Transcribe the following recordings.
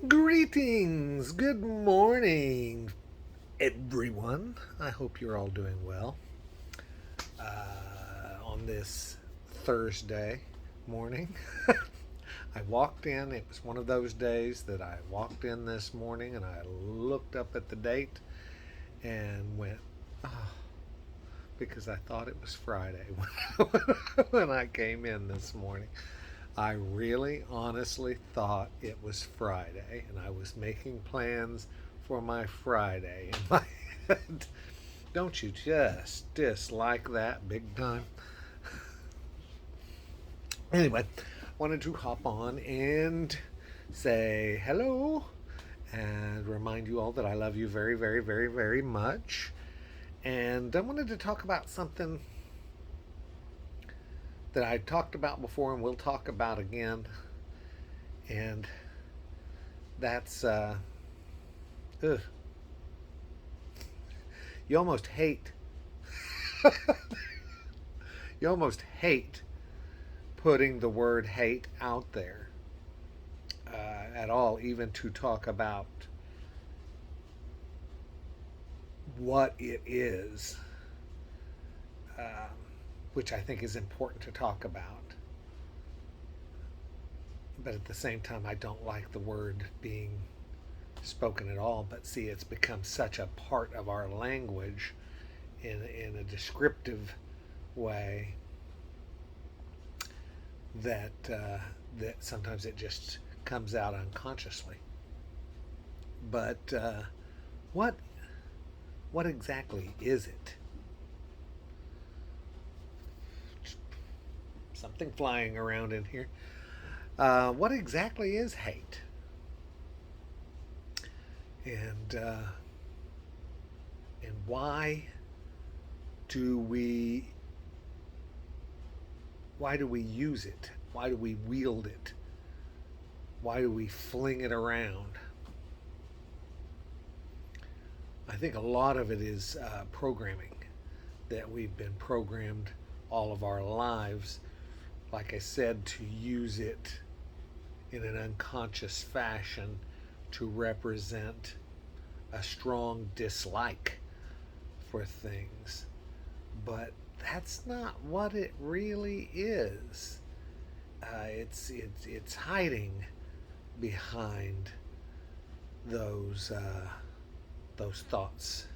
Greetings, good morning, everyone. I hope you're all doing well on this Thursday morning. I walked in, it was one of those days that I walked in this morning and I looked up at the date and went, oh, because I thought it was Friday when I came in this morning. I really honestly thought it was Friday, and I was making plans for my Friday in my head. Don't you just dislike that big time? Anyway, wanted to hop on and say hello and remind you all that I love you very, very, very, very much. And I wanted to talk about something that I talked about before and we'll talk about again. And that's ugh, you almost hate you almost hate putting the word hate out there at all, even to talk about what it is, um, which I think is important to talk about. But at the same time, I don't like the word being spoken at all. But see, it's become such a part of our language in a descriptive way that sometimes it just comes out unconsciously. But what what exactly is it? Something flying around in here. What exactly is hate? And and do we why do we use it? Why do we wield it? Why do we fling it around? I think a lot of it is programming, that we've been programmed all of our lives, like I said, to use it in an unconscious fashion to represent a strong dislike for things. But that's not what it really is. It's hiding behind those those thoughts,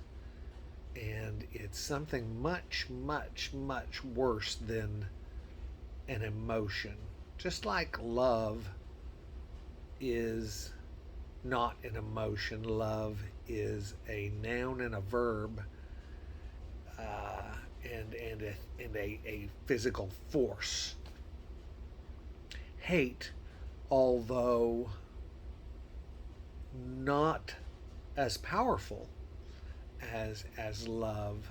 and it's something much, much, much worse than an emotion. Just like love is not an emotion, love is a noun and a verb, and a physical force. Hate, although not as powerful as love,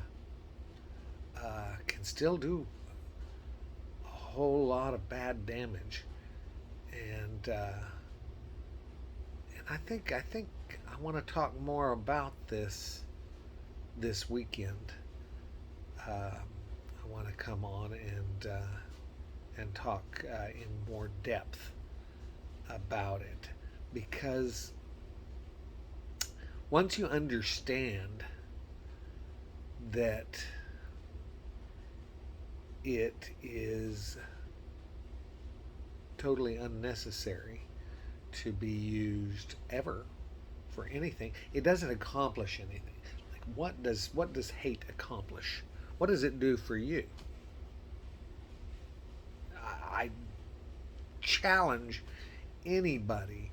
can still do a whole lot of bad damage. And I think I want to talk more about this weekend. I want to come on and talk in more depth about it, because once you understand that it is totally unnecessary to be used ever for anything, it doesn't accomplish anything. Like what does hate accomplish? What does it do for you? I challenge anybody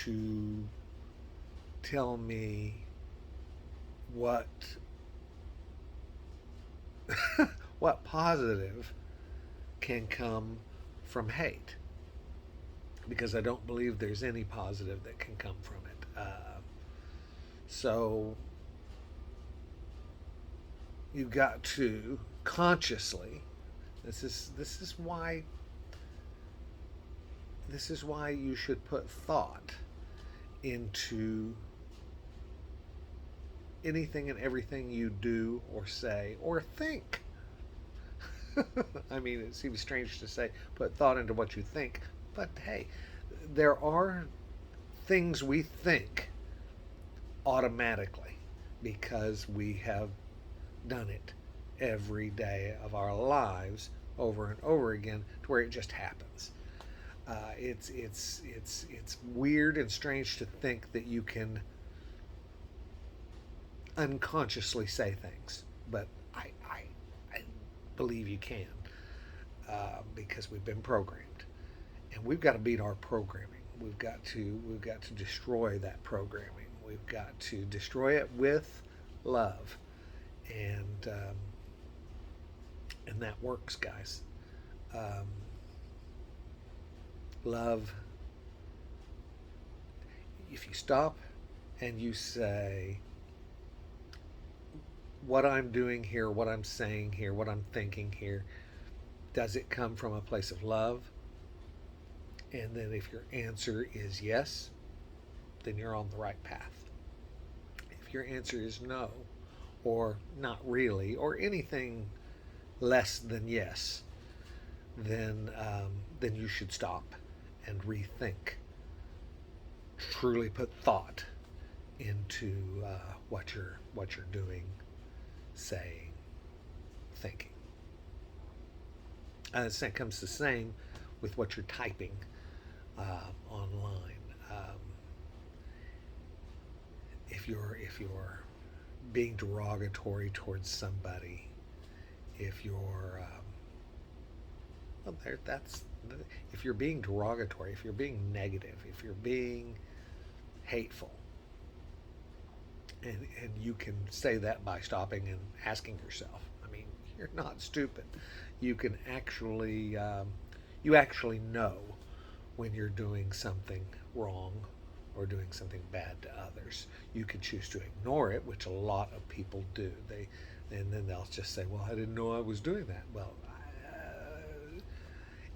to tell me what what positive can come from hate, because I don't believe there's any positive that can come from it. So you've got to consciously. This is why you should put thought into anything and everything you do or say or think. I mean, it seems strange to say put thought into what you think, but hey, there are things we think automatically because we have done it every day of our lives over and over again to where it just happens. It's weird and strange to think that you can unconsciously say things, but I believe you can, because we've been programmed, and we've got to beat our programming. We've got to destroy that programming. We've got to destroy it with love, and and that works, guys. Um, Love. If you stop and you say, what I'm doing here, what I'm saying here, what I'm thinking here, does it come from a place of love? And then if your answer is yes, then you're on the right path. If your answer is no, or not really, or anything less than yes, then you should stop and rethink. Truly put thought into what you're doing, saying, thinking. It comes the same with what you're typing online. If you're being derogatory towards somebody, if you're well, that's if you're being derogatory, if you're being negative, if you're being hateful, and you can say that by stopping and asking yourself. I mean, you're not stupid. You can actually you actually know when you're doing something wrong or doing something bad to others. You can choose to ignore it, which a lot of people do. And then they'll just say, "Well, I didn't know I was doing that." Well,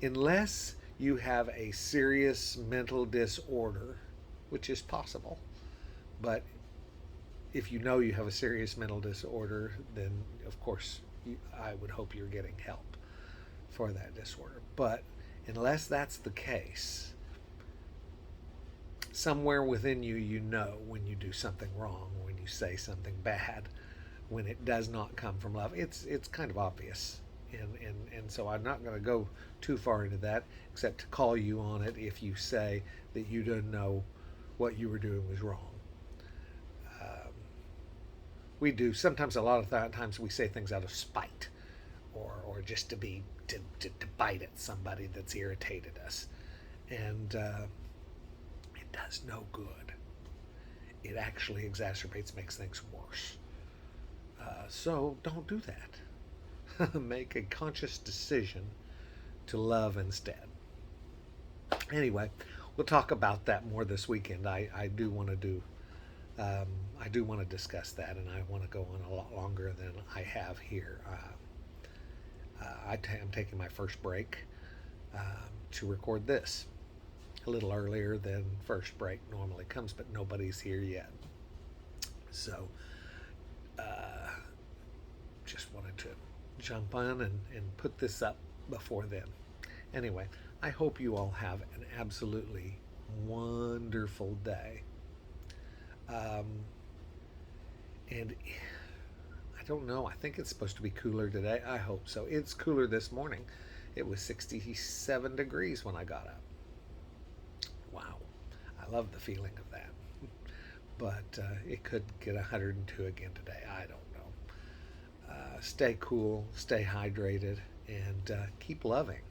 unless you have a serious mental disorder, which is possible, but if you know you have a serious mental disorder, then of course I would hope you're getting help for that disorder. But unless that's the case, somewhere within you, you know when you do something wrong, when you say something bad, when it does not come from love. It's kind of obvious. And so I'm not going to go too far into that, except to call you on it if you say that you didn't know what you were doing was wrong. We do sometimes. A lot of times we say things out of spite, or just to bite at somebody that's irritated us, and it does no good. It actually exacerbates, makes things worse. So don't do that. Make a conscious decision to love instead. Anyway, we'll talk about that more this weekend. I do want to do. I do want to discuss that, and I want to go on a lot longer than I have here. I'm taking my first break to record this a little earlier than first break normally comes, but nobody's here yet. So, just wanted to jump on and put this up before then. Anyway, I hope you all have an absolutely wonderful day. And I don't know. I think it's supposed to be cooler today. I hope so. It's cooler this morning. It was 67 degrees when I got up. Wow. I love the feeling of that. But it could get 102 again today. I don't know. Stay cool, stay hydrated, and keep loving.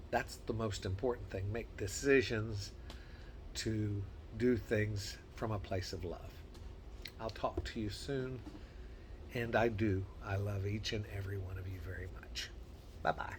That's the most important thing. Make decisions to do things from a place of love. I'll talk to you soon. And I do. I love each and every one of you very much. Bye bye.